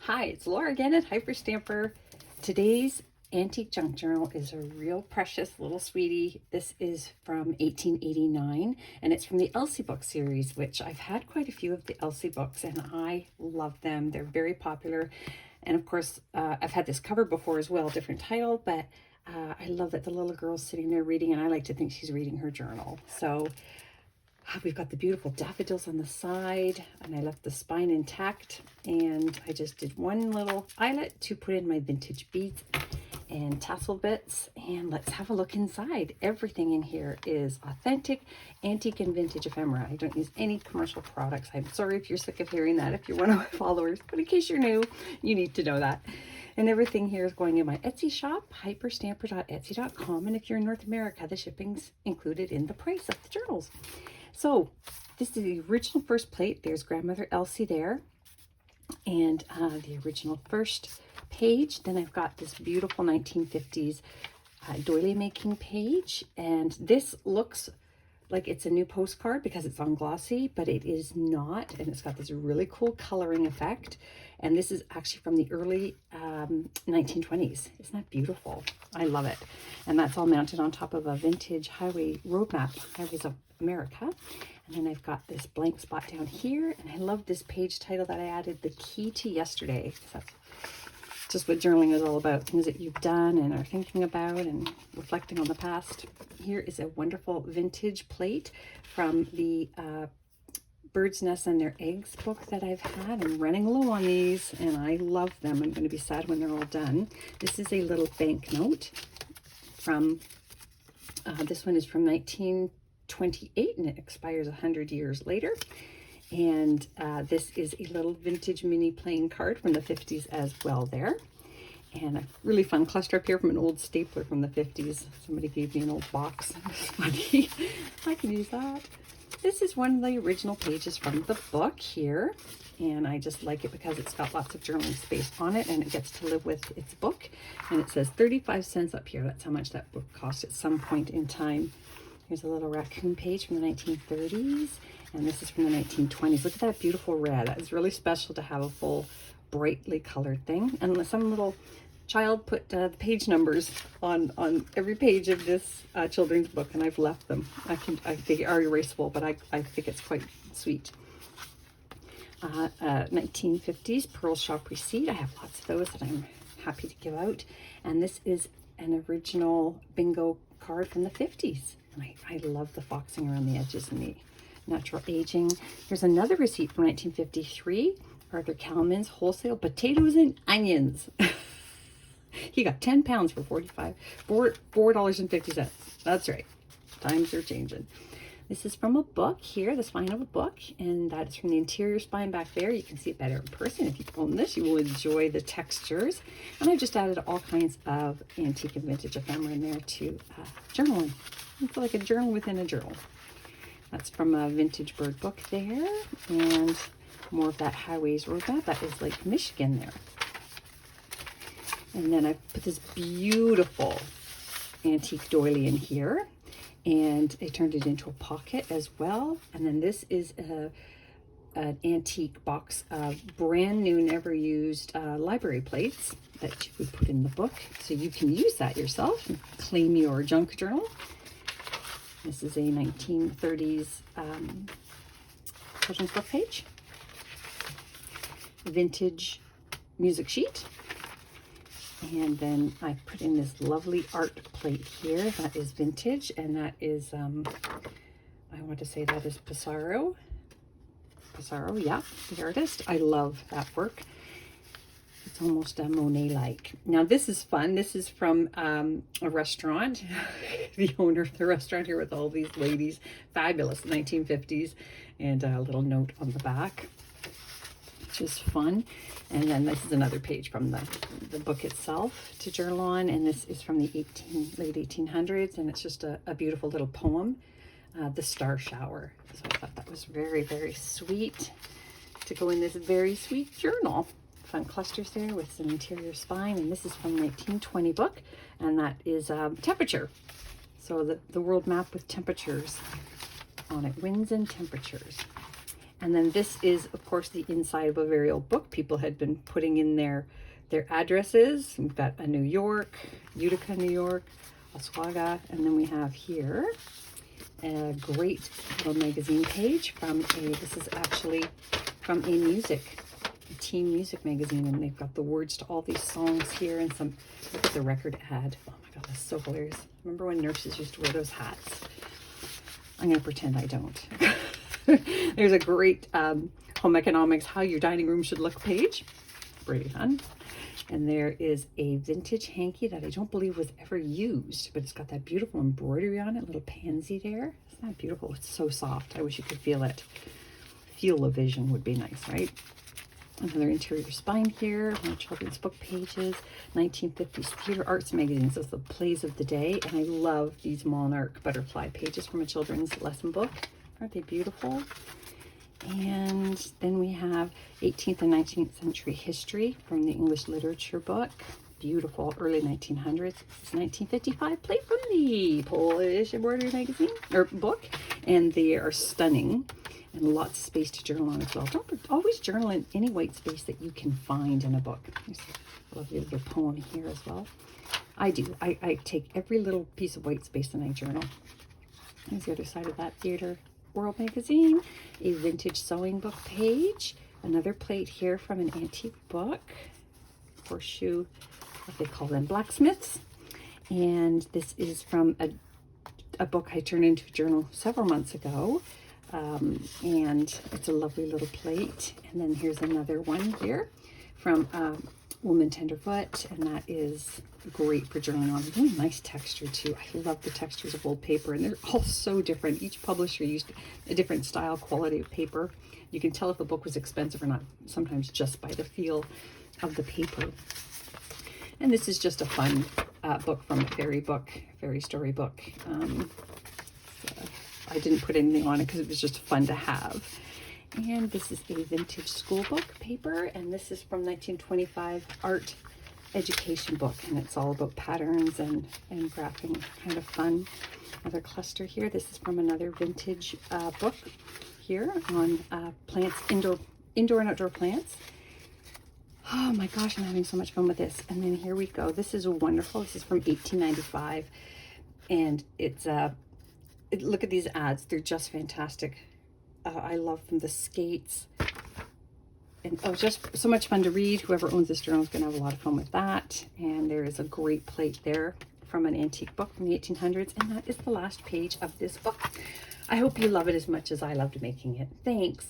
Hi, it's Laura again at Hyperstamper. Today's antique junk journal is a real precious little sweetie. This is from 1889 and it's from the Elsie book series, which I've had quite a few of the Elsie books and I love them. They're very popular. And of course, I've had this cover before as well, different title, but I love that the little girl's sitting there reading and I like to think she's reading her journal. So we've got the beautiful daffodils on the side and I left the spine intact, and I just did one little eyelet to put in my vintage beads and tassel bits. And let's have a look inside. Everything in here is authentic, antique, and vintage ephemera. I don't use any commercial products. I'm sorry if you're sick of hearing that if you're one of my followers, but in case you're new, you need to know that. And everything here is going in my Etsy shop, hyperstamper.etsy.com. And if you're in North America, the shipping's included in the price of the journals. So this is the original first plate. There's Grandmother Elsie there, and the original first page. Then I've got this beautiful 1950s doily making page, and this looks like it's a new postcard because it's on glossy, but it is not, and it's got this really cool coloring effect. And this is actually from the early 1920s. Isn't that beautiful? I love it. And that's all mounted on top of a vintage highway road map, Highways of America. And then I've got this blank spot down here, and I love this page title that I added, The Key to Yesterday. That's just what journaling is all about, things that you've done and are thinking about and reflecting on the past. Here is a wonderful vintage plate from the Birds, Nests, and Their Eggs book that I've had. I'm running low on these and I love them. I'm going to be sad when they're all done. This is a little banknote from, this one is from 1928 and it expires 100 years later. And this is a little vintage mini playing card from the 50s as well there. And a really fun cluster up here from an old stapler from the 50s. Somebody gave me an old box. It's funny. I can use that. This is one of the original pages from the book here. And I just like it because it's got lots of journaling space on it and it gets to live with its book. And it says 35 cents up here. That's how much that book cost at some point in time. Here's a little raccoon page from the 1930s. And this is from the 1920s. Look at that beautiful red. That is really special to have a full, brightly colored thing. And some little child put the page numbers on every page of this children's book, and I've left them. They are erasable, but I think it's quite sweet. 1950s Pearl Shop receipt. I have lots of those that I'm happy to give out. And this is an original bingo card from the 50s. And I love the foxing around the edges and the natural aging. Here's another receipt from 1953, Arthur Kalman's Wholesale Potatoes and Onions. He got 10 pounds for $4.50. That's right. Times are changing. This is from a book here, the spine of a book, and that is from the interior spine back there. You can see it better in person. If you own this, you will enjoy the textures. And I've just added all kinds of antique and vintage ephemera in there to journaling. It's like a journal within a journal. That's from a vintage bird book there, and more of that Highways roadmap. That is Lake Michigan there. And then I put this beautiful antique doily in here, and I turned it into a pocket as well. And then this is an antique box of brand new, never used library plates that you would put in the book. So you can use that yourself and claim your junk journal. This is a 1930s children's book page. Vintage music sheet. And then I put in this lovely art plate here. That is vintage, and that is, I want to say that is Pissarro. Pissarro, yeah, the artist. I love that work. It's almost a Monet-like. Now this is fun. This is from a restaurant. The owner of the restaurant here with all these ladies. Fabulous, 1950s. And a little note on the back, which is fun. And then this is another page from the book itself to journal on. And this is from the late 1800s. And it's just a beautiful little poem, The Star Shower. So I thought that was very, very sweet to go in this very sweet journal. Fun clusters there with some interior spine. And this is from 1920 book, and that is temperature. So the world map with temperatures on it, winds and temperatures. And then this is, of course, the inside of a very old book. People had been putting in their addresses. We've got a New York, Utica, New York, Oswego, and then we have here a great little magazine page from this is actually from a teen music magazine, and they've got the words to all these songs here and some, look at the record ad. Oh my God, that's so hilarious. Remember when nurses used to wear those hats? I'm gonna pretend I don't. There's a great home economics, how your dining room should look page. Pretty fun. And there is a vintage hanky that I don't believe was ever used, but it's got that beautiful embroidery on it, little pansy there. Isn't that beautiful? It's so soft. I wish you could feel it. Feel of vision would be nice, right? Another interior spine here, more children's book pages, 1950s theater arts magazines. Those are the plays of the day. And I love these monarch butterfly pages from a children's lesson book. Aren't they beautiful? And then we have 18th and 19th century history from the English literature book. Beautiful, early 1900s. It's 1955 plate from the Polish embroidery magazine, or book. And they are stunning. And lots of space to journal on as well. Don't always journal in any white space that you can find in a book. There's a lovely little poem here as well. I do. I take every little piece of white space and I journal. There's the other side of that theater World magazine, a vintage sewing book page, another plate here from an antique book, horseshoe, what they call them, blacksmiths. And this is from a book I turned into a journal several months ago. And it's a lovely little plate. And then here's another one here from Woman Tenderfoot, and that is great for journaling on. Really nice texture too. I love the textures of old paper, and they're all so different. Each publisher used a different style, quality of paper. You can tell if a book was expensive or not, sometimes just by the feel of the paper. And this is just a fun book from a fairy story book. I didn't put anything on it because it was just fun to have. And this is a vintage school book paper, and this is from 1925 art education book, and it's all about patterns and graphing, kind of fun. Another cluster here. This is from another vintage book here on plants, indoor and outdoor plants. Oh my gosh, I'm having so much fun with this. And then here we go. This is wonderful. This is from 1895, and it's look at these ads. They're just fantastic. I love them. The skates. And just so much fun to read. Whoever owns this journal is going to have a lot of fun with that. And there is a great plate there from an antique book from the 1800s. And that is the last page of this book. I hope you love it as much as I loved making it. Thanks.